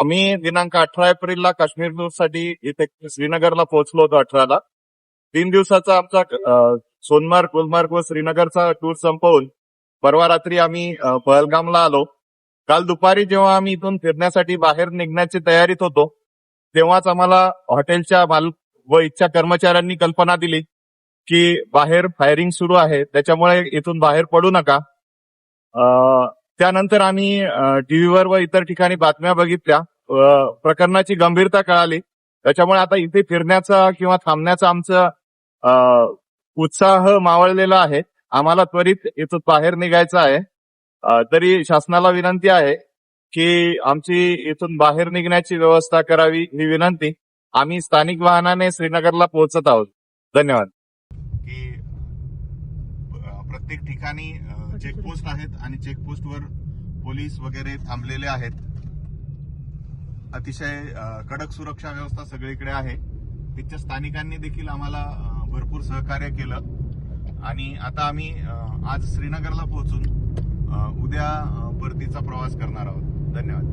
आम्ही दिनांक 18 एप्रिलला काश्मीर टूरसाठी इथे श्रीनगरला पोहोचलो होतो 18ला. 3 दिवसाचा आमचा सोनमार्ग, गुलमार्ग व श्रीनगरचा टूर संपवून परवा रात्री आम्ही पहलगामला आलो. काल दुपारी जेव्हा आम्ही इथून फिरण्यासाठी बाहेर निघण्याची तयारीत होतो तेव्हाच आम्हाला हॉटेलच्या मालक व इथच्या कर्मचाऱ्यांनी कल्पना दिली की बाहेर फायरिंग सुरू आहे, त्याच्यामुळे इथून बाहेर पडू नका. त्यानंतर आम्ही टीव्हीवर व इतर ठिकाणी बातम्या बघितल्या. प्रकरणाची गंभीरता कळाली. त्याच्यामुळे आता इथे फिरण्याचा किंवा थांबण्याचा आमचा उत्साह मावळलेला आहे. आम्हाला त्वरित इथून बाहेर निघायचं आहे. तरी शासनाला विनंती आहे की आमची इथून बाहेर निघण्याची व्यवस्था करावी ही विनंती. आम्ही स्थानिक वाहनाने श्रीनगरला पोहोचत आहोत. धन्यवाद. की प्रत्येक ठिकाणी चेकपोस्ट आहेत आणि चेकपोस्टवर पोलीस वगैरे थांबलेले आहेत. अतिशय कडक सुरक्षा व्यवस्था सगळीकडे आहे. तिथच्या स्थानिकांनी देखील आम्हाला भरपूर सहकार्य केलं आणि आता आम्ही आज श्रीनगरला पोहोचून उद्या परतीचा प्रवास करणार आहोत. धन्यवाद.